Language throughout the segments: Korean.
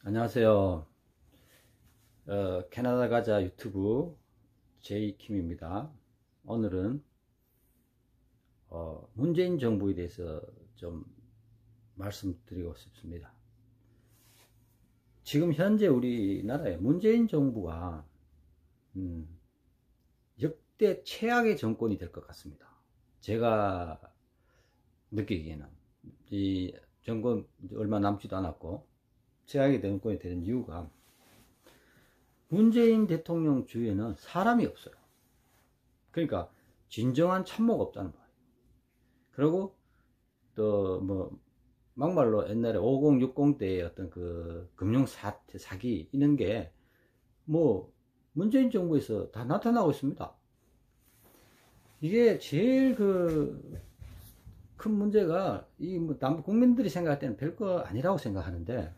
안녕하세요. 캐나다 가자 유튜브 제이킴입니다. 오늘은 문재인 정부에 대해서 좀 말씀드리고 싶습니다. 지금 현재 우리나라에 문재인 정부가 역대 최악의 정권이 될 것 같습니다. 제가 느끼기에는 이 정권 얼마 남지도 않았고 최악의 정권이 되는 이유가 문재인 대통령 주위에는 사람이 없어요. 그러니까 진정한 참모가 없다는 거예요. 그리고 또 뭐 막말로 옛날에 5060 때의 어떤 그 금융 사기 이런 게 뭐 문재인 정부에서 다 나타나고 있습니다. 이게 제일 그 큰 문제가 이 뭐 국민들이 생각할 때는 별거 아니라고 생각하는데,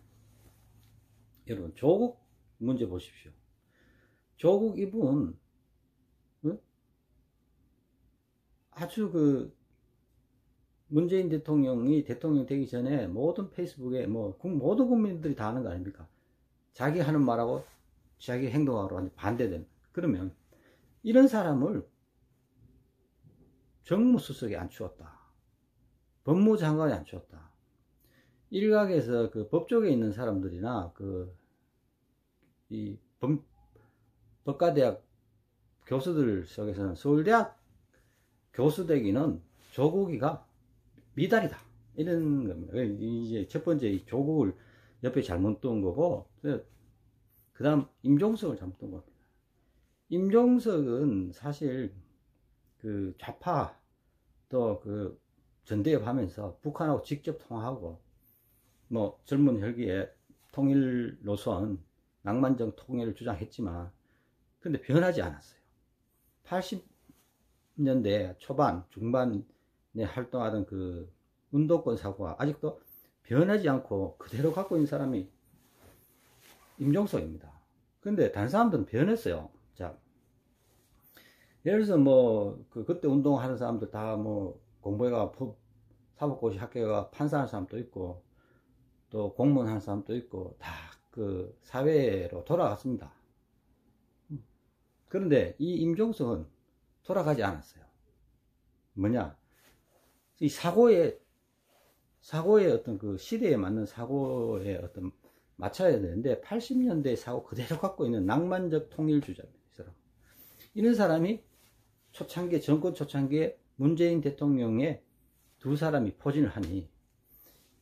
여러분 조국 문제 보십시오. 조국 이분 아주 그 문재인 대통령이 대통령 되기 전에 모든 페이스북에 뭐 모든 국민들이 다 하는 거 아닙니까? 자기 하는 말하고 자기 행동하고 완전 반대되는. 그러면 이런 사람을 정무수석에 앉추었다, 법무장관에 앉추었다, 일각에서 그 법조계에 있는 사람들이나 이 법과대학 교수들 속에서는 서울대학 교수 되기는 조국이가 미달이다, 이런 겁니다. 이제 첫 번째 이 조국을 옆에 잘못 둔 거고, 그 다음 임종석을 잘못 둔 겁니다. 임종석은 사실 그 좌파 또 그 전대협 하면서 북한하고 직접 통화하고 뭐 젊은 혈기에 통일 노선, 낭만적 통일을 주장했지만 근데 변하지 않았어요. 80년대 초반 중반에 활동하던 그 운동권 사고가 아직도 변하지 않고 그대로 갖고 있는 사람이 임종석입니다. 근데 다른 사람들은 변했어요. 자, 예를 들어서 뭐 그때 운동하는 사람들 다 뭐 공부해가 사법고시 학교가 판사하는 사람도 있고 또 공무원 하는 사람도 있고 다 그 사회로 돌아갔습니다. 그런데 이 임종석은 돌아가지 않았어요. 뭐냐, 이 사고의 어떤 그 시대에 맞는 사고에 어떤 맞춰야 되는데 80년대 사고 그대로 갖고 있는 낭만적 통일주자입니다. 이런 사람이 초창기 정권 초창기에 문재인 대통령의 두 사람이 포진을 하니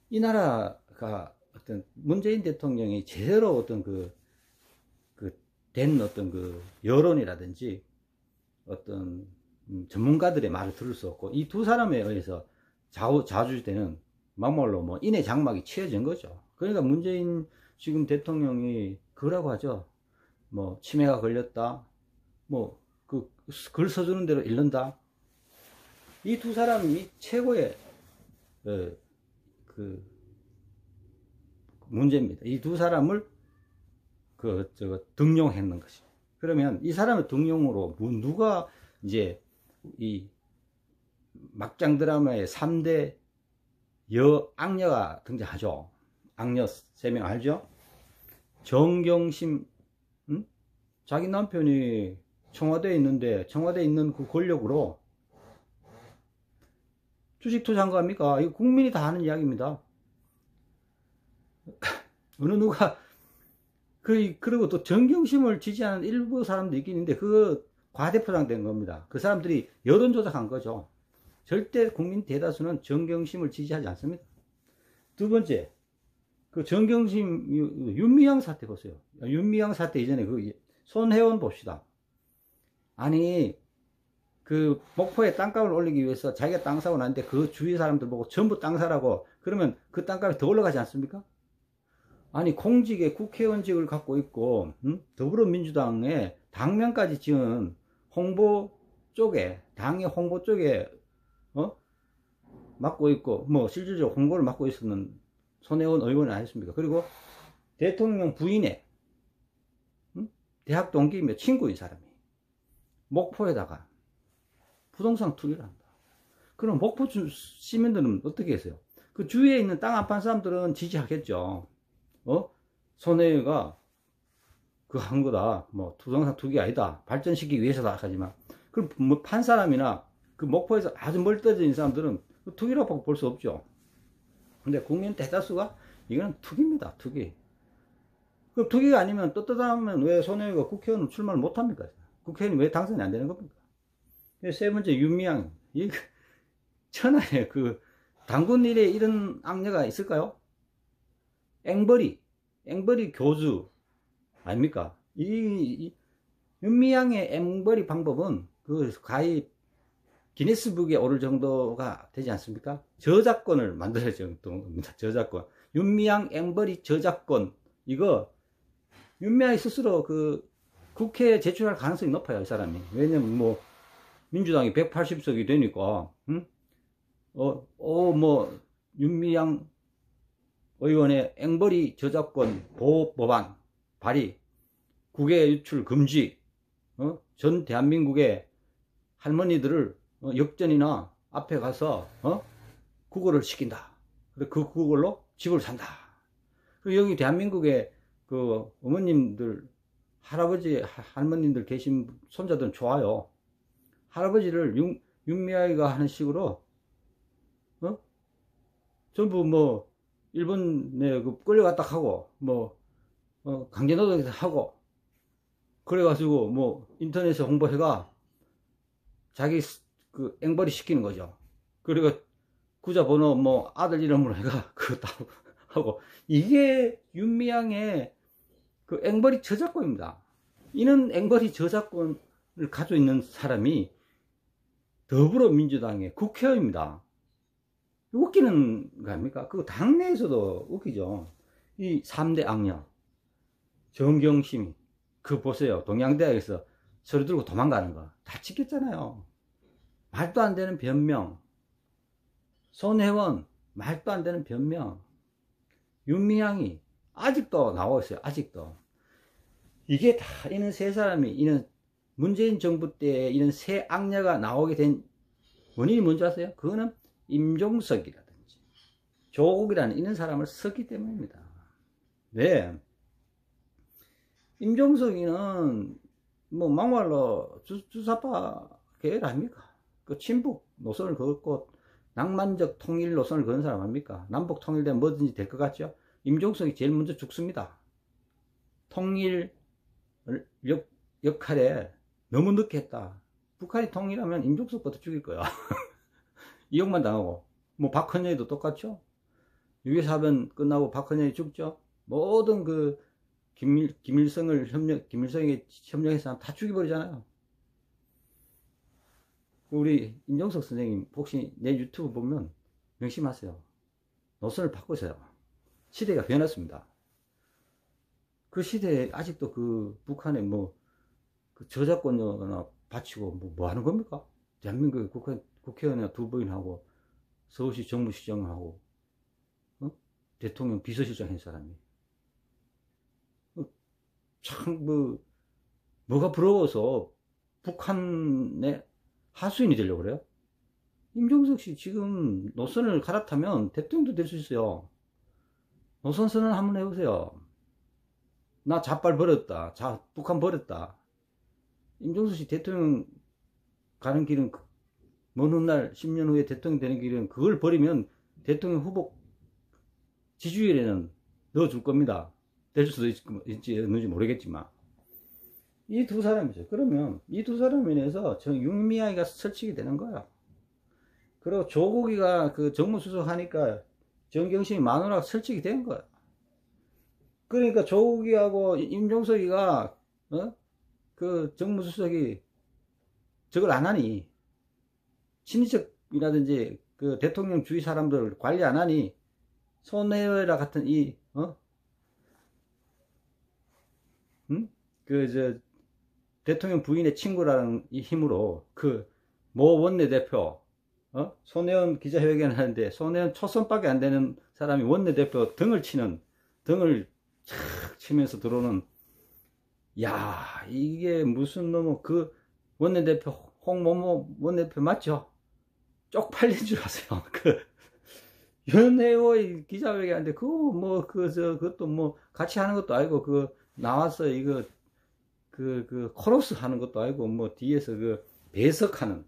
이 나라가 어떤 문재인 대통령이 제대로 어떤 된 어떤 그 여론이라든지 어떤 전문가들의 말을 들을 수 없고 이 두 사람에 의해서 좌우되는 막말로 뭐 인해 장막이 치어진 거죠. 그러니까 문재인 지금 대통령이 그러라고 하죠. 뭐 치매가 걸렸다, 뭐 그 글 써주는 대로 읽는다. 이 두 사람이 최고의 그 문제입니다. 이 두 사람을 등용했는 것이. 그러면 이 사람의 등용으로 누가 이제 이 막장 드라마의 3대 악녀가 등장하죠. 악녀 3명 알죠? 정경심, 자기 남편이 청와대에 있는데 청와대에 있는 그 권력으로 주식 투자한 거 아닙니까? 이거 국민이 다 하는 이야기입니다. 어느 누가 그리고 또 정경심을 지지하는 일부 사람도 있긴 있는데 그거 과대포장된 겁니다. 그 사람들이 여론 조작한 거죠. 절대 국민 대다수는 정경심을 지지하지 않습니다. 두 번째, 그 정경심 윤미향 사태 보세요. 윤미향 사태 이전에 그 손혜원 봅시다. 아니 그 목포에 땅값을 올리기 위해서 자기가 땅 사고 났는데 그 주위 사람들 보고 전부 땅 사라고 그러면 그 땅값이 더 올라가지 않습니까? 아니 공직에 국회의원직을 갖고 있고 더불어민주당의 당면까지 지은 홍보 쪽에, 당의 홍보 쪽에 맡고 있고 뭐 실질적으로 홍보를 맡고 있었는 손혜원 의원은 아니었습니까? 그리고 대통령 부인의 대학 동기이며 친구인 사람이 목포에다가 부동산 투기를 한다. 그럼 목포 시민들은 어떻게 했어요? 그 주위에 있는 땅 안 판 사람들은 지지하겠죠. 손해가 그 한 거다. 뭐 투정상 투기 아니다. 발전시키기 위해서다 하지만 그럼 뭐 판 사람이나 그 목포에서 아주 멀리 떨어져 있는 사람들은 투기라고 볼 수 없죠. 근데 국민 대다수가 이거는 투기입니다. 투기. 그럼 투기가 아니면 떳떳하면 왜 손해가 국회의원 출마를 못합니까? 국회의원이 왜 당선이 안 되는 겁니까? 세 번째 윤미향. 이 천하에 그 당군 일에 이런 악녀가 있을까요? 앵벌이 교주 아닙니까? 이 윤미향의 앵벌이 방법은 그 가히 기네스북에 오를 정도가 되지 않습니까? 저작권을 만들어야 정도입니다. 저작권. 윤미향 앵벌이 저작권. 이거 윤미향이 스스로 그 국회에 제출할 가능성이 높아요, 이 사람이. 왜냐면 뭐 민주당이 180석이 되니까, 응? 뭐 윤미향 의원의 앵벌이 저작권 보호 법안 발의, 국외 유출 금지, 전 대한민국의 할머니들을 역전이나 앞에 가서 구걸을 시킨다. 그 구걸로 집을 산다. 그리고 여기 대한민국의 그 어머님들, 할아버지, 할머님들 계신 손자들은 좋아요. 할아버지를 윤미향이가 하는 식으로 전부 뭐 일본에 그 끌려갔다 하고 뭐 강제노동에서 하고 그래가지고 뭐 인터넷에 홍보해가 자기 그 앵벌이 시키는 거죠. 그리고 구자 번호 뭐 아들 이름으로 해가 그거 다 하고 이게 윤미향의 그 앵벌이 저작권입니다. 이는 앵벌이 저작권을 가지고 있는 사람이 더불어민주당의 국회의원입니다. 웃기는 거 아닙니까? 그 당내에서도 웃기죠. 이 3대 악녀 정경심 그 보세요. 동양대학에서 서류 들고 도망가는 거 다 찍혔잖아요. 말도 안 되는 변명. 손혜원 말도 안 되는 변명. 윤미향이 아직도 나오고 있어요. 아직도. 이게 다 이런 세 사람이 이런 문재인 정부 때 이런 세 악녀가 나오게 된 원인이 뭔지 아세요? 그거는 임종석이라든지 조국이라는 이런 사람을 썼기 때문입니다. 왜? 임종석이는 뭐 막말로 주사파 계열 아닙니까? 그 친북 노선을 그었고 낭만적 통일 노선을 그은 사람 아닙니까? 남북 통일되면 뭐든지 될 것 같죠? 임종석이 제일 먼저 죽습니다. 통일 역할에 너무 늦게 했다. 북한이 통일하면 임종석부터 죽일 거야. 이용만 당하고. 뭐 박헌영이도 똑같죠? 6.25 사변 끝나고 박헌영이 죽죠? 모든 그 김일성에게 협력해서 다 죽여버리잖아요. 우리 임종석 선생님 혹시 내 유튜브 보면 명심하세요. 노선을 바꾸세요. 시대가 변했습니다. 그 시대에 아직도 그 북한에 뭐 그 저작권료나 바치고 뭐 하는 겁니까? 대한민국 국회의원이나 2번 하고 서울시 정무시장하고 대통령 비서실장 한 사람이 참 뭐가 부러워서 북한의 하수인이 되려고 그래요? 임종석 씨 지금 노선을 갈아타면 대통령도 될 수 있어요. 노선 선언 한번 해보세요. 나 자빨 버렸다. 북한 버렸다. 임종석 씨 대통령 가는 길은 먼 훗날 10년 후에 대통령 되는 길은 그걸 버리면 대통령 후보 지지율에는 넣어줄 겁니다. 될 수도 있지 없는지 모르겠지만 이 두 사람이죠. 그러면 이 두 사람에 인해서 윤미향이가 설치게 되는 거야. 그리고 조국이가 그 정무수석 하니까 정경심이 마누라가 설치게 된 거야. 그러니까 조국이하고 임종석이가 그 정무수석이 저걸 안 하니 친인척이라든지 그 대통령 주위 사람들을 관리 안 하니 손혜라 같은 대통령 부인의 친구라는 이 힘으로 그 모 원내대표 손혜원 기자회견 하는데 손혜원 초선밖에 안 되는 사람이 원내대표 등을 착 치면서 들어오는 야 이게 무슨 너무 그 원내대표 홍모모 원내대표 맞죠? 쪽팔린 줄 아세요. 그 연애의 기자회견인데, 그거 뭐, 그것도 뭐, 같이 하는 것도 아니고, 나와서 이거, 코러스 하는 것도 아니고, 뭐, 뒤에서 배석하는.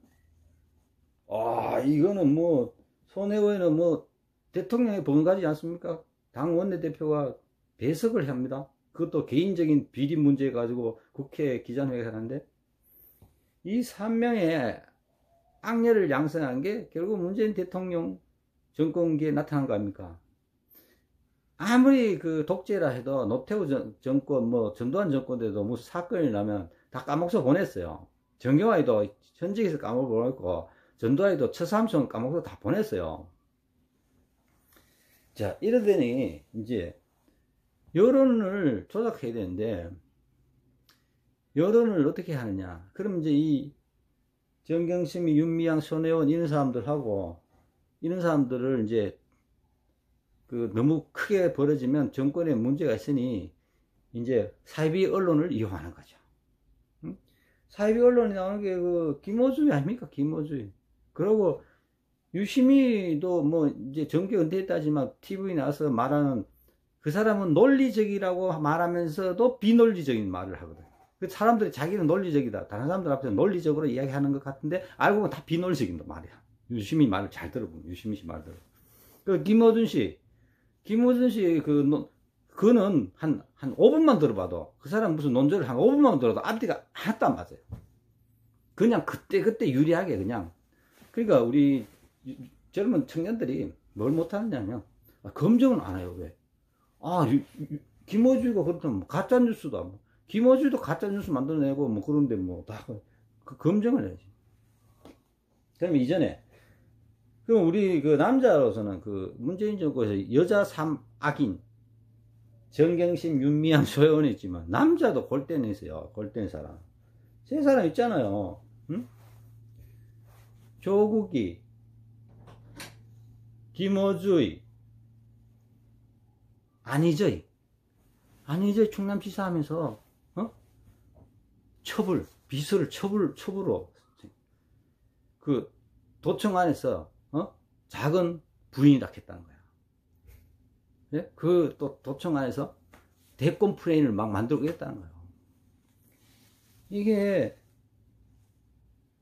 이거는 뭐, 손혜원은 뭐, 대통령의 버금가지 않습니까? 당 원내대표가 배석을 합니다. 그것도 개인적인 비리 문제 가지고 국회 기자회견 하는데, 이 3명의 악녀를 양성한 게 결국 문재인 대통령 정권기에 나타난 거 아닙니까? 아무리 독재라 해도 노태우 정권, 뭐 전두환 정권에도 무슨 사건이 나면 다 까먹어서 보냈어요. 정경화에도 현직에서 까먹어 보냈고, 전두환에도 처삼촌 까먹어서 다 보냈어요. 자, 이러더니 이제 여론을 조작해야 되는데, 여론을 어떻게 하느냐? 그럼 이제 이 정경심이, 윤미향, 손혜원 이런 사람들하고, 이런 사람들을 이제 너무 크게 벌어지면 정권에 문제가 있으니 이제 사이비 언론을 이용하는 거죠. 응? 사이비 언론이 나오는 게 김어준이 아닙니까? 김어준. 그리고 유시민도 뭐 이제 정계 은퇴했다지만 TV에 나와서 말하는, 그 사람은 논리적이라고 말하면서도 비논리적인 말을 하거든. 그 사람들이 자기는 논리적이다, 다른 사람들 앞에서 논리적으로 이야기하는 것 같은데 알고 보면 다 비논리적인 말이야. 유시민 말을 잘 들어보면, 유시민 씨 말 들어. 김어준 씨 그는 한 5분만 들어봐도, 그 사람 무슨 논조를 한 5분만 들어도 앞뒤가 하나도 안 맞아요. 그냥 그때 유리하게 그냥. 그러니까 우리 젊은 청년들이 뭘 못하느냐면, 검증은 안 해요. 왜? 김어준이가 그렇다면 가짜뉴스다. 김어준도 가짜뉴스 만들어내고 뭐 그런데 뭐 다 검증을 해야지. 그럼 이전에, 그럼 우리 남자로서는 문재인 정권에서 여자 3악인 정경심, 윤미향, 소혜원이 있지만 남자도 골대는 있어요. 골대는 사람. 세 사람 있잖아요. 응? 조국이, 김어주의, 안희저희 충남지사 하면서 비서를 처불로 도청 안에서 작은 부인이라 했다는 거야. 예? 또 도청 안에서 대권 프레임을 막 만들고 있다는 거예요. 이게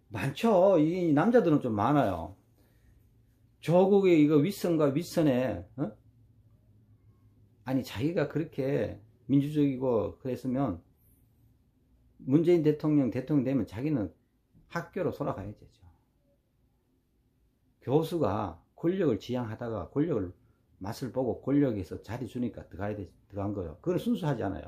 많죠. 이 남자들은 좀 많아요. 조국의 이거 윗선과 윗선에 아니 자기가 그렇게 민주적이고 그랬으면 문재인 대통령 되면 자기는 학교로 돌아가야 되죠. 교수가 권력을 지향하다가 권력을 맛을 보고 권력에서 자리 주니까 들어간 거예요. 그건 순수하지 않아요.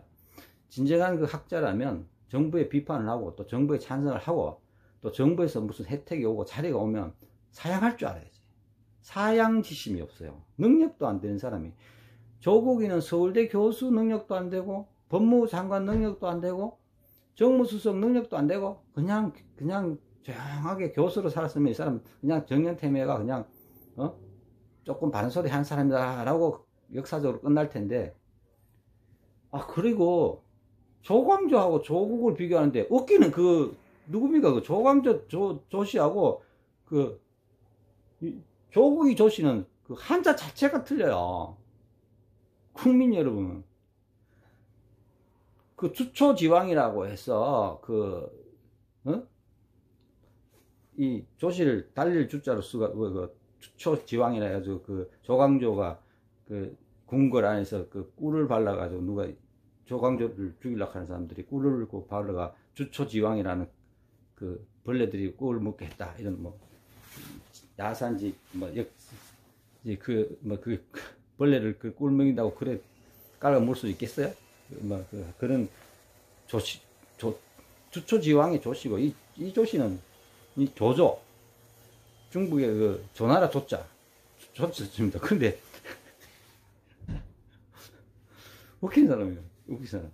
진정한 학자라면 정부의 비판을 하고 또 정부에 찬성을 하고 또 정부에서 무슨 혜택이 오고 자리가 오면 사양할 줄 알아야지. 사양지심이 없어요. 능력도 안 되는 사람이. 조국이는 서울대 교수 능력도 안 되고 법무부 장관 능력도 안 되고 정무수석 능력도 안 되고 그냥 조용하게 교수로 살았으면 이 사람 그냥 정년퇴임해가 그냥 조금 반소리 한 사람이다 라고 역사적으로 끝날 텐데, 그리고 조광조하고 조국을 비교하는데 웃기는 누굽니까? 조광조 조씨하고 조국이 조씨는 한자 자체가 틀려요. 국민 여러분, 주초지왕이라고 해서 이 조씨를 달릴 주자로 쓰가 주초지왕이라 해가지고 조광조가 궁궐 안에서 꿀을 발라가지고 누가 조광조를 죽이려고 하는 사람들이 꿀을 발라가 주초지왕이라는 벌레들이 꿀을 먹게 했다, 이런 뭐 야산지 벌레를 꿀 먹인다고 그래 깔아 먹을 수 있겠어요? 그런 주초지왕의 조씨고, 이 조씨는 이 조조, 중국의 조나라 조자입니다. 근데 웃긴 사람이에요. 웃긴 사람.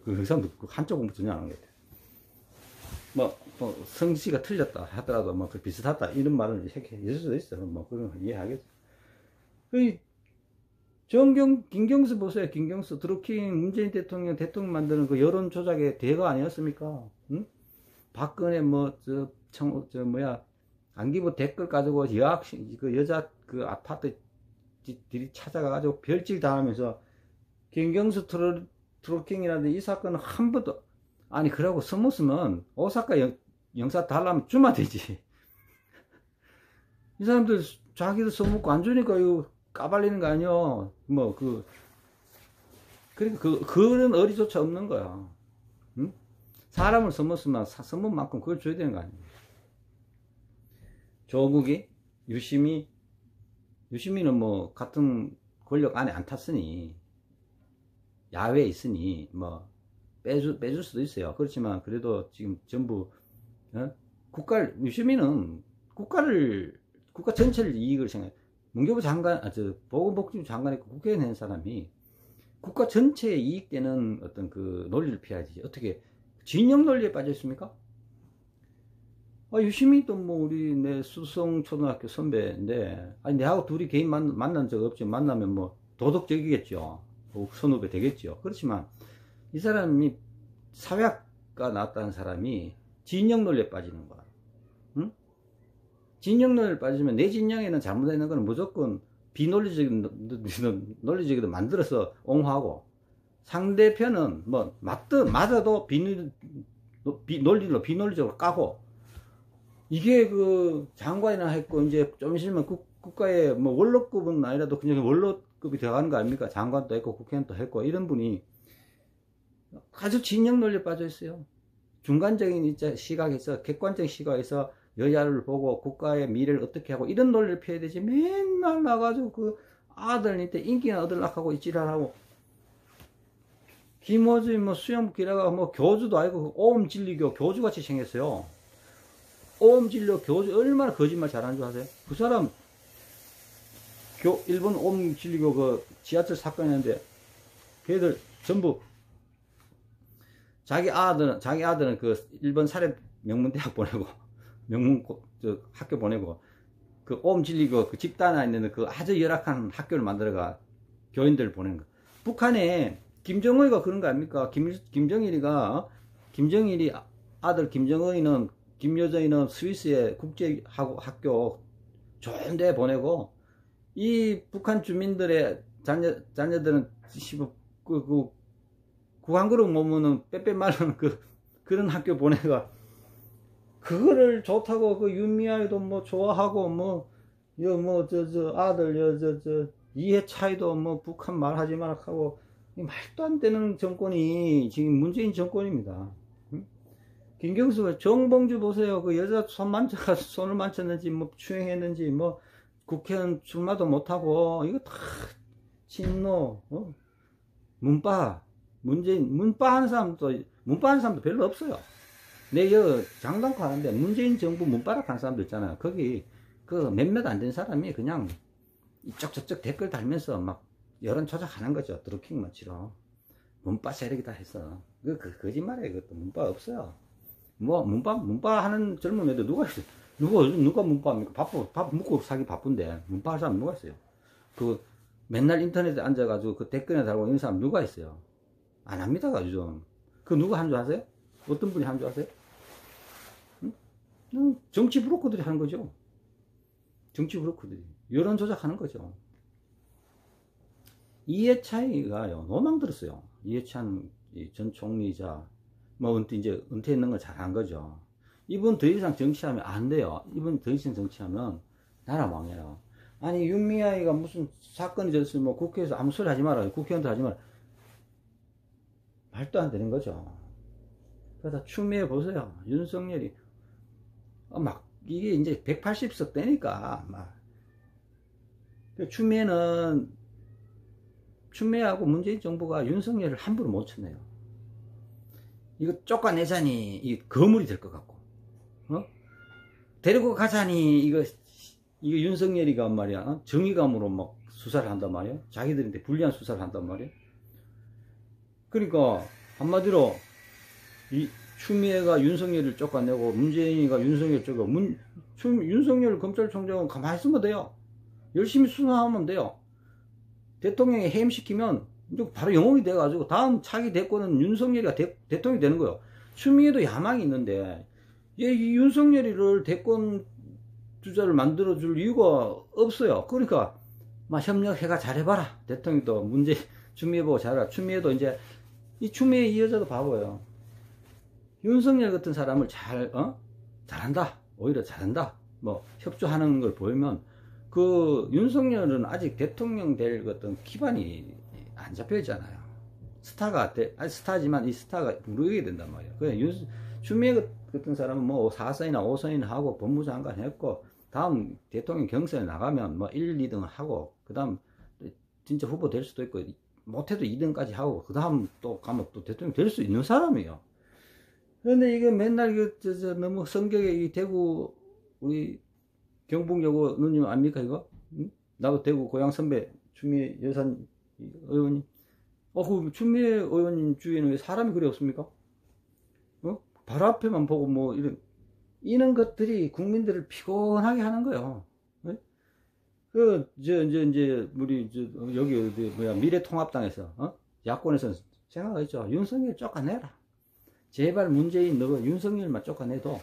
그 사람도 한쪽 공부 전혀 안 하는 것 같아요. 성씨가 틀렸다 하더라도 비슷하다 이런 말을 있을 수도 있어요. 그런 거 이해하겠죠. 김경수 보세요. 김경수 드루킹 문재인 대통령 만드는 여론 조작의 대가 아니었습니까? 응? 박근혜 안기부 댓글 가지고 여자 아파트 들이 찾아가가지고 별질 당하면서 김경수 트로킹이라든지 이 사건은 한 번도, 아니, 그러고 스mus으면 오사카 영사 달라면 주면 되지. 이 사람들 자기들 써먹고 안 주니까 이거 까발리는 거 아니야. 뭐, 그러니까 그런 어리조차 없는 거야. 응? 사람을 써먹으면 써먹은 만큼 그걸 줘야 되는 거 아니야. 조국이, 유시민은 뭐, 같은 권력 안에 안 탔으니, 야외에 있으니, 뭐, 빼줄 수도 있어요. 그렇지만, 그래도 지금 전부, 유시민은 국가 전체를 이익을 생각해. 문교부 장관, 보건복지부 장관이고 국회의원 한 사람이 국가 전체에 이익되는 어떤 그 논리를 피해야지. 어떻게, 진영 논리에 빠져 있습니까? 유시민도 뭐, 내 수성초등학교 선배인데, 아니, 내하고 둘이 개인 만난 적 없지. 만나면 뭐, 도덕적이겠죠. 선후배 되겠죠. 그렇지만, 이 사람이 사회학과 나왔다는 사람이 진영 논리에 빠지는 거야. 응? 진영 논리에 빠지면 내 진영에는 잘못되어 있는 거는 무조건 논리적이도 만들어서 옹호하고, 상대편은 뭐, 맞아도 비논리적으로 까고, 이게 그 장관이나 했고, 이제 좀 있으면 국가의 뭐 원로급은 아니라도 그냥 원로급이 들어가는 거 아닙니까? 장관도 했고, 국회의원도 했고, 이런 분이 아주 진영 논리에 빠져 있어요. 중간적인 시각에서, 객관적인 시각에서 여야를 보고 국가의 미래를 어떻게 하고 이런 논리를 펴야 되지. 맨날 나가지고 그 아들한테 인기나 얻으려고 하고 이지랄하고. 김호준이 뭐 수영 기라가 뭐 교주도 아니고 오음진리교 교주같이 생겼어요. 오음진리교 교주 얼마나 거짓말 잘하는 줄 아세요? 그 사람 일본 오음진리교 그 지하철 사건이었는데 걔들 전부 자기 아들은 그 일본 사립 명문대학 보내고 학교 보내고 그 오음진리교 그 집단에 있는 그 아주 열악한 학교를 만들어가 교인들을 보내는 거. 북한에 김정은이가 그런 거 아닙니까? 김정일이 아들 김여정이는 스위스의 국제학교 좋은 데 보내고, 이 북한 주민들의 자녀들은 국한그릇 못 먹는 빼빼 마른 그런 학교 보내가, 그거를 좋다고 그 윤미아이도 뭐 좋아하고 아들 이해차이도 뭐 북한 말하지 마라 하고, 말도 안 되는 정권이 지금 문재인 정권입니다. 김경수가 정봉주 보세요. 그 여자 손을 만졌는지 뭐 추행했는지 뭐 국회의원 출마도 못하고, 이거 다 친노, 문파 하는 사람도 별로 없어요. 내 장담코 하는데 문재인 정부 문바락 하는 사람도 있잖아요. 거기 그 몇몇 안 된 사람이 그냥 이쪽 저쪽 댓글 달면서 막 여론 조작하는 거죠. 드루킹만 치러. 문바 세력이다 해서. 거짓말이에요. 그것도 문바 없어요. 뭐, 문바 하는 젊은 애들 누가 있어요? 누가 문바합니까? 밥 먹고 살기 바쁜데, 문바 할 사람 누가 있어요? 맨날 인터넷에 앉아가지고 그 댓글에 달고 있는 사람 누가 있어요? 안 합니다, 요즘. 누가 한 줄 아세요? 어떤 분이 한 줄 아세요? 응? 정치 브로커들이 하는 거죠. 정치 브로커들이. 여론 조작하는 거죠. 이해찬이가요, 노망 들었어요. 이해찬 전 총리자, 이제 은퇴했는 걸 잘한 거죠. 이분 더 이상 정치하면 안 돼요. 이분 더 이상 정치하면 나라 망해요. 아니, 윤미아이가 무슨 사건이 있었으면 뭐 국회에서 아무 소리 하지 마라. 국회의원도 하지 마라. 말도 안 되는 거죠. 그러다 추미애 보세요. 윤석열이, 이게 이제 180석 되니까, 추미애하고 문재인 정부가 윤석열을 함부로 못 쳤네요. 이거 쫓아내자니, 이 거물이 될 것 같고, 데리고 가자니, 이거 윤석열이가 말이야, 정의감으로 막 수사를 한단 말이야. 자기들한테 불리한 수사를 한단 말이야. 그러니까, 한마디로, 추미애가 윤석열을 쫓아내고, 문재인이가 윤석열을 윤석열 검찰총장은 가만히 있으면 돼요. 열심히 수사하면 돼요. 대통령이 해임시키면, 바로 영웅이 돼가지고, 다음 차기 대권은 윤석열이가 대통령이 되는 거예요. 추미애도 야망이 있는데, 이 윤석열이를 대권 주자를 만들어줄 이유가 없어요. 그러니까, 막 협력해가 잘해봐라. 대통령도 문제 추미애 보고 잘해라. 추미애도 이제 이 추미애 이 여자도 바보예요. 윤석열 같은 사람을 잘한다. 오히려 잘한다. 뭐 협조하는 걸 보이면 그 윤석열은 아직 대통령 될 어떤 기반이 안 잡혀 있잖아요. 스타지만 이 스타가 무르게 된단 말이에요. 그래 추미애 같은 사람은 뭐 4선이나 5선이나 하고 법무장관 했고 다음 대통령 경선에 나가면 뭐 1, 2등 하고 그 다음 진짜 후보 될 수도 있고 못해도 2등까지 하고 그 다음 또 가면 또 대통령 될 수 있는 사람이에요. 그런데 이게 맨날 너무 성격에 이 대구 우리 경북여고 누님 압니까 이거? 응? 나도 대구 고향 선배 추미애 여산 의원님. 그 추미애 의원님 주위에는 왜 사람이 그리 없습니까? 바로 앞에만 보고 뭐 이런 것들이 국민들을 피곤하게 하는 거예요. 네? 이제 우리 여기 어디 미래통합당에서 야권에서 생각하죠. 윤석열 쫓아내라. 제발 문재인 너 윤석열만 쫓아내도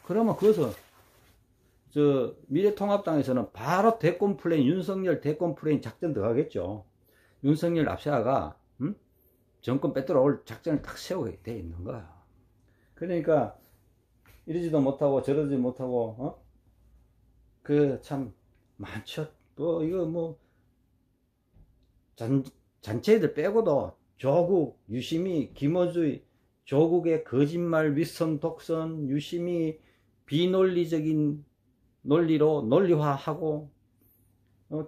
그러면 그것은 미래통합당에서는 바로 대권 플레인 윤석열 대권 플레인 작전 들어가겠죠. 윤석열 앞세아가 정권 뺏들어올 작전을 딱 세우게 돼 있는 거야. 그러니까 이러지도 못하고 저러지 못하고 그 참 많죠. 또 이거 뭐 잔체들 빼고도 조국 유심히 김어주의 조국의 거짓말 윗선 독선 유심히 비논리적인 논리로 논리화하고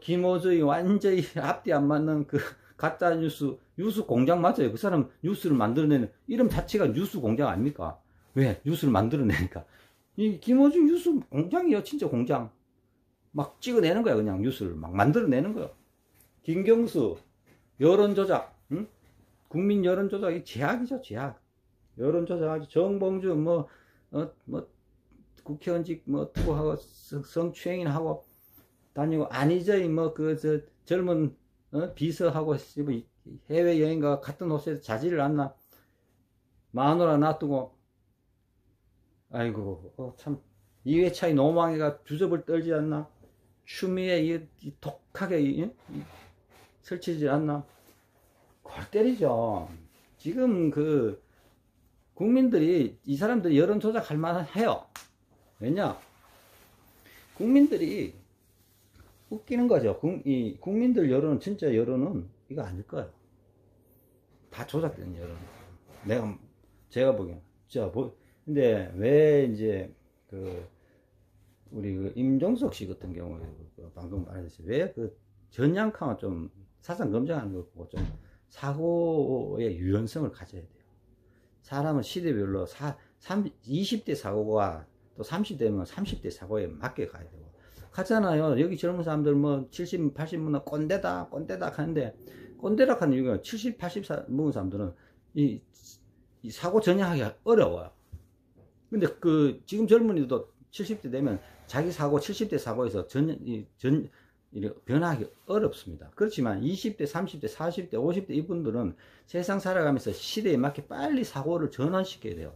김어주의 완전히 앞뒤 안 맞는 그 가짜 뉴스 공장 맞아요. 그 사람 뉴스를 만들어내는 이름 자체가 뉴스 공장 아닙니까? 왜? 뉴스를 만들어내니까. 이 김어준 뉴스 공장이에요. 진짜 공장. 막 찍어내는 거야. 그냥 뉴스를 막 만들어내는 거야. 김경수 여론조작, 응? 국민 여론조작이 제약이죠. 제약. 여론조작하지. 정봉주 국회의원직 투고하고 성추행이나 하고 다니고 안희저이 젊은 비서하고 해외여행과 같은 호수에서 자지를 않나 마누라 놔두고 아이고 참 이회차의 노망이가 주접을 떨지 않나 추미애 독하게 설치지 않나 골 때리죠. 지금 그 국민들이 이 사람들이 여론 조작할 만해요. 왜냐 국민들이 웃기는 거죠. 이 국민들 여론은 진짜 여론은 이거 아닐 거예요. 다 조작된 여론. 제가 보기엔 근데 왜 이제 우리 임종석 씨 같은 경우에 방금 말했듯이 왜 전향카만 좀 사상 검증하는 걸 보고 좀 사고의 유연성을 가져야 돼요. 사람은 시대별로 20대 사고가 또 30대면 30대 사고에 맞게 가야 되고 가잖아요. 여기 젊은 사람들 70, 80분 꼰대다 하는데 꼰대라 하는 이유가 70, 80 먹은 사람들은 이 사고 전향하기가 어려워요. 근데 지금 젊은이도 70대 되면 자기 사고 70대 사고에서 변화하기 어렵습니다. 그렇지만 20대, 30대, 40대, 50대 이분들은 세상 살아가면서 시대에 맞게 빨리 사고를 전환시켜야 돼요.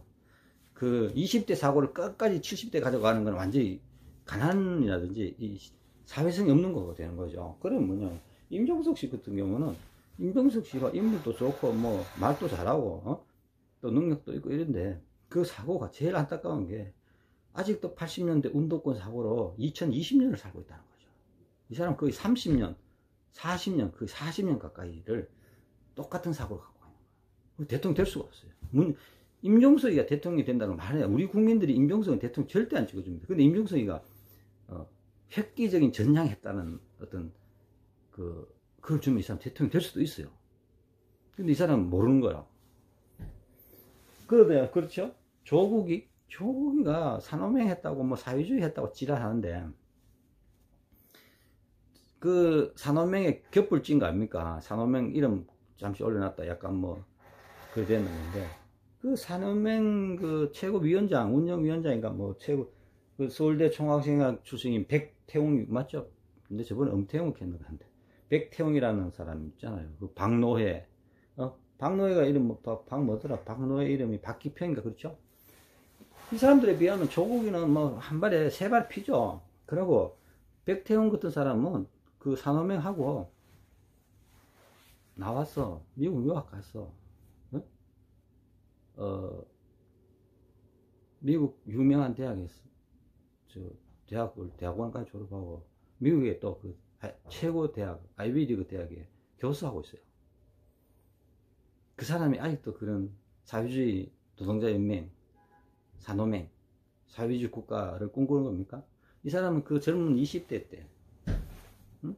20대 사고를 끝까지 70대 가져가는 건 완전히 가난이라든지 이 사회성이 없는 거가 되는 거죠. 그러면 임종석 씨 같은 경우는 임종석 씨가 인물도 좋고 말도 잘하고 또 능력도 있고 이런데 그 사고가 제일 안타까운 게 아직도 80년대 운동권 사고로 2020년을 살고 있다는 거죠. 이 사람 거의 30년, 40년, 거의 40년 가까이를 똑같은 사고를 갖고 가는 거예요. 대통령 될 수가 없어요. 임종석이가 대통령이 된다는 걸 말해요. 우리 국민들이 임종석은 대통령 절대 안 찍어줍니다. 근데 임종석이가 획기적인 전향했다는 어떤 그걸 주면 이 사람 대통령 될 수도 있어요. 근데 이 사람은 모르는 거야. 그렇죠? 조국이가 산호맹 했다고 사회주의 했다고 지랄하는데 산호맹에 겹불 찐 거 아닙니까? 산호맹 이름 잠시 올려놨다 약간 그래 됐는데 산호맹 최고위원장 운영위원장인가 최고 서울대 총학생회학 출신인 백태웅 맞죠? 근데 저번에 엄태웅을 했는가 한데 백태웅이라는 사람 있잖아요. 박노해 박노해가 이름 박노해 이름이 박기평인가 그렇죠? 이 사람들에 비하면 조국이는 한 발에 세 발 피죠. 그리고 백태웅 같은 사람은 그 산호맹하고 나왔어. 미국 유학 갔어. 어? 미국 유명한 대학에서 대학원까지 졸업하고 미국의 또 그 최고 대학 아이비리그 대학에 교수하고 있어요. 그 사람이 아직도 그런 사회주의 노동자연맹, 산호맹, 사회주의 국가를 꿈꾸는 겁니까? 이 사람은 그 젊은 20대 때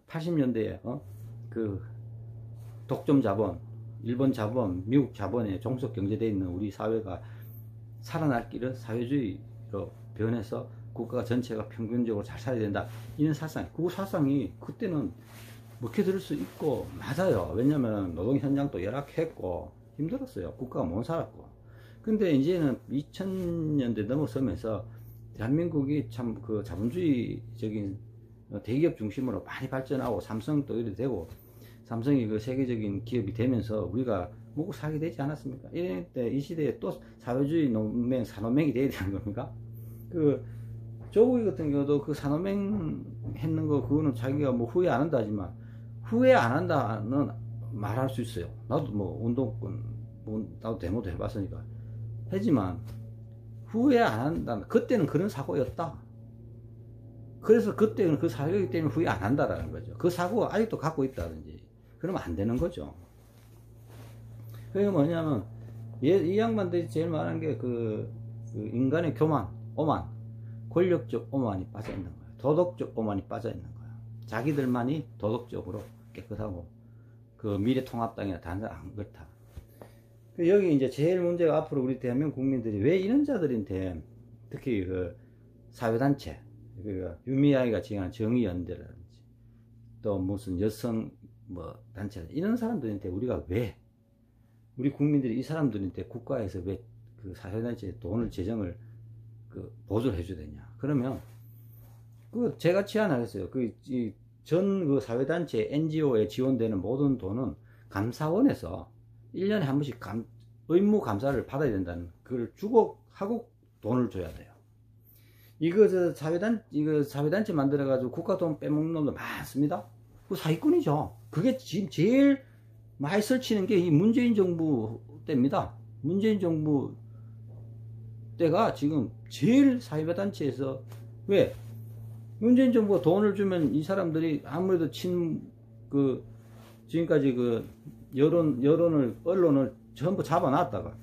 80년대에 그 독점 자본, 일본 자본, 미국 자본에 종속 경제되어 있는 우리 사회가 살아날 길은 사회주의로 변해서 국가 전체가 평균적으로 잘 살아야 된다. 이런 사상, 그 사상이 그때는 먹혀들을 수 있고 맞아요. 왜냐면 노동 현장도 열악했고 힘들었어요. 국가가 못 살았고. 근데 이제는 2000년대 넘어서면서 대한민국이 참 그 자본주의적인 대기업 중심으로 많이 발전하고 삼성도 이래 되고 삼성이 그 세계적인 기업이 되면서 우리가 먹고 살게 되지 않았습니까? 이 시대에 또 사회주의 농맹, 산호맹이 돼야 되는 겁니까? 그 조국이 같은 경우도 그 산호맹 했는 거 그거는 자기가 뭐 후회 안 한다 하지만 후회 안 한다는 말할 수 있어요. 나도 뭐 운동권 나도 데모도 해봤으니까 하지만 후회 안 한다. 그때는 그런 사고였다. 그래서 그때는 그 사고이기 때문에 후회 안 한다라는 거죠. 그 사고가 아직도 갖고 있다든지 그러면 안 되는 거죠. 그게 뭐냐면 이 양반들이 제일 말한 게 그 인간의 교만, 오만, 권력적 오만이 빠져 있는 거예요. 도덕적 오만이 빠져 있는 거예요. 자기들만이 도덕적으로 깨끗하고 그 미래통합당이나 다른 사람 안 그렇다. 여기 이제 제일 문제가 앞으로 우리 대한민국 국민들이 왜 이런 자들한테 특히 그 사회단체, 그 유미아이가 지향하는 정의연대라든지 또 무슨 여성 뭐 단체 이런 사람들한테 우리가 왜 우리 국민들이 이 사람들한테 국가에서 왜 그 사회단체 돈을 재정을 그 보조를 해줘야 되냐? 그러면 그 제가 제안하겠어요. 그 전 사회단체 NGO에 지원되는 모든 돈은 감사원에서 1년에 한 번씩 의무 감사를 받아야 된다는 그걸 주고 하고 돈을 줘야 돼요. 이거 사회단체 만들어가지고 국가 돈 빼먹는 놈도 많습니다. 그 사기꾼이죠. 그게 지금 제일 많이 설치는 게 이 문재인 정부 때입니다. 문재인 정부 때가 지금 제일 사회단체에서 왜? 문재인 정부가 돈을 주면 이 사람들이 아무래도 지금까지 그 언론을 전부 잡아놨다가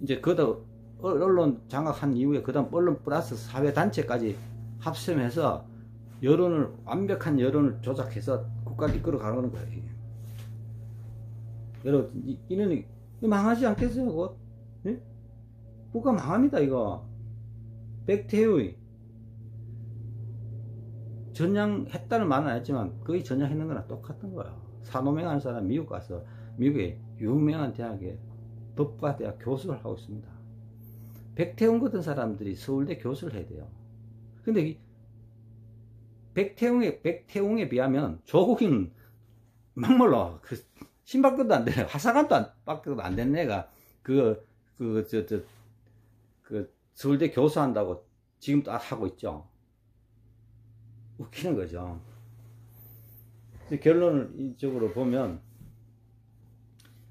이제 그다 언론 장악한 이후에 그 다음 언론 플러스 사회단체까지 합sem해서 완벽한 여론을 조작해서 국가를 이끌어가는 거예요. 이게. 여러분, 이놈이 망하지 않겠어요? 그거? 네? 국가 망합니다, 이거. 백태의 전향했다는 말은 안 했지만 거의 전향했는 거랑 똑같은 거예요. 산호맹 하는 사람 미국 가서 미국의 유명한 대학에 법과 대학 교수를 하고 있습니다. 백태웅 같은 사람들이 서울대 교수를 해야 돼요. 근데 백태웅에 비하면 조국이는 막말로 신발끈도 안 되네. 화사관도 안 되는 애가 서울대 교수한다고 지금도 하고 있죠. 웃기는 거죠. 결론을 이쪽으로 보면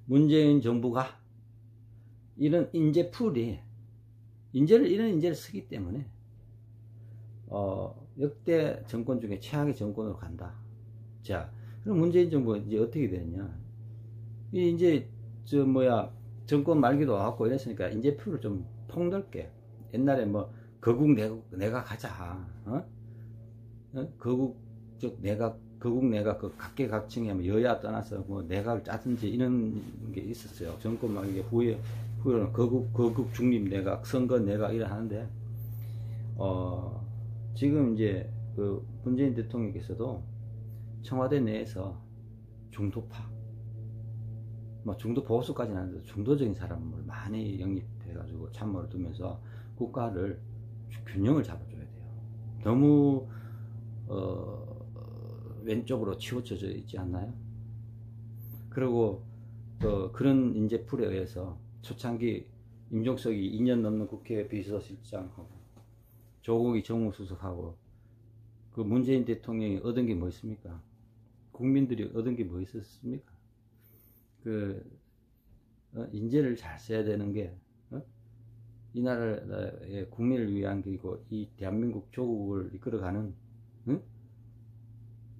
문재인 정부가 이런 인재풀이 이런 인재를 쓰기 때문에 역대 정권 중에 최악의 정권으로 간다. 자, 그럼 문재인 정부가 이제 어떻게 되느냐? 이제 정권 말기도 왔고 이랬으니까 인재풀을 좀 폭넓게 옛날에 뭐 거국 내각 하자. 거국 내각 그 각계각층에 뭐 여야 떠나서 뭐 내각을 짜든지 이런 게 있었어요. 정권 말기에 후에는 거국 중립 내각, 선거 내각 이래 하는데 지금 이제 그 문재인 대통령께서도 청와대 내에서 중도파, 뭐 중도 보수까지는 아닌데 중도적인 사람을 많이 영입해가지고 참모를 두면서 국가를 균형을 잡아줘야 돼요. 너무 왼쪽으로 치우쳐져 있지 않나요? 그리고 그런 인재풀에 의해서 초창기 임종석이 2년 넘는 국회 비서실장하고 조국이 정무수석하고 그 문재인 대통령이 얻은 게 뭐 있습니까? 국민들이 얻은 게 뭐 있었습니까? 인재를 잘 써야 되는 게, 이 나라의 국민을 위한 길이고, 이 대한민국 조국을 이끌어가는,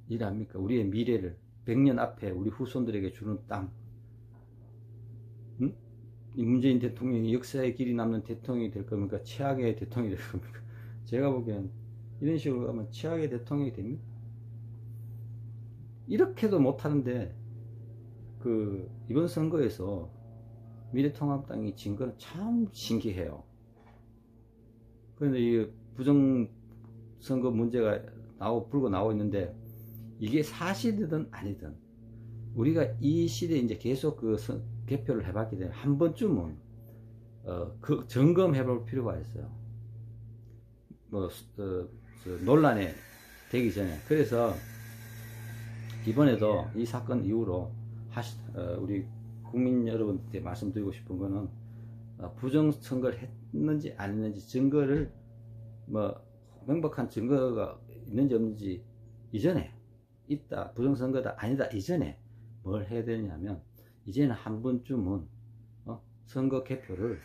일 아닙니까? 우리의 미래를, 100년 앞에 우리 후손들에게 주는 땅, 이 문재인 대통령이 역사의 길이 남는 대통령이 될 겁니까? 최악의 대통령이 될 겁니까? 제가 보기엔 이런 식으로 가면 최악의 대통령이 됩니다. 이렇게도 못하는데, 이번 선거에서 미래통합당이 진 건 참 신기해요. 그런데 이 부정선거 문제가 불고 나오고 있는데, 이게 사실이든 아니든, 우리가 이 시대에 이제 계속 개표를 해봤기 때문에, 한 번쯤은, 점검해 볼 필요가 있어요. 논란에 되기 전에. 그래서, 이번에도 이 사건 이후로, 우리 국민 여러분한테 말씀드리고 싶은 거는, 부정선거를 했는지 안 했는지 증거를, 명백한 증거가 있는지 없는지 이전에, 있다, 부정선거다, 아니다, 이전에 뭘 해야 되냐면, 이제는 한 번쯤은, 선거 개표를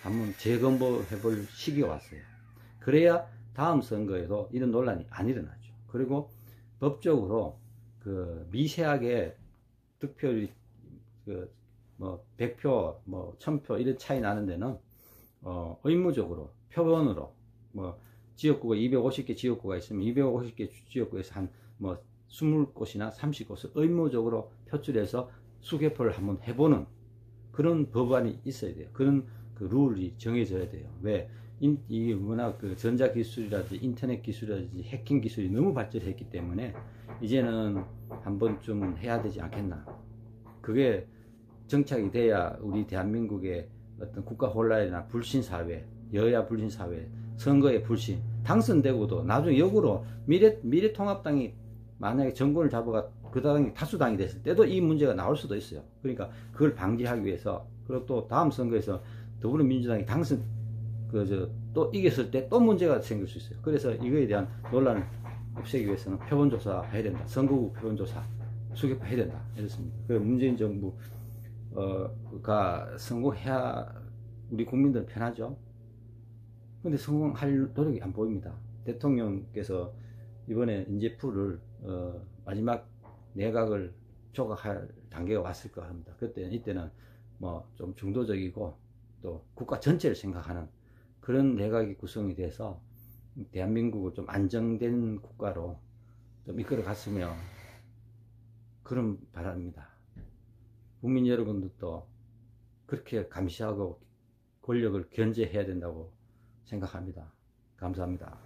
한번 재검토해 볼 시기가 왔어요. 그래야 다음 선거에도 이런 논란이 안 일어나죠. 그리고 법적으로, 미세하게 득표율이, 100표, 1000표, 이런 차이 나는 데는, 의무적으로, 표본으로, 지역구가 250개 지역구가 있으면 250개 지역구에서 한 20곳이나 30곳을 의무적으로 표출해서 수개표를 한번 해보는 그런 법안이 있어야 돼요. 그런 룰이 정해져야 돼요. 왜? 이 워낙 전자기술이라든지 인터넷 기술이라든지 해킹 기술이 너무 발전했기 때문에 이제는 한 번쯤 해야 되지 않겠나. 그게 정착이 돼야 우리 대한민국의 어떤 국가 혼란이나 불신사회, 여야 불신사회, 선거의 불신, 당선되고도 나중에 역으로 미래통합당이 만약에 정권을 잡아가 그 당이 다수당이 됐을 때도 이 문제가 나올 수도 있어요. 그러니까 그걸 방지하기 위해서, 그리고 또 다음 선거에서 더불어민주당이 또 이겼을 때 또 문제가 생길 수 있어요. 그래서 이거에 대한 논란을 없애기 위해서는 표본조사 해야 된다. 선거구 표본조사, 수개표 해야 된다. 이렇습니다. 문재인 정부가 성공해야 우리 국민들은 편하죠. 근데 성공할 노력이 안 보입니다. 대통령께서 이번에 인재풀을 마지막 내각을 조각할 단계가 왔을 거 합니다. 이때는 좀 중도적이고 또 국가 전체를 생각하는 그런 내각이 구성이 돼서 대한민국을 좀 안정된 국가로 좀 이끌어 갔으면 그런 바랍니다. 국민 여러분들도 그렇게 감시하고 권력을 견제해야 된다고 생각합니다. 감사합니다.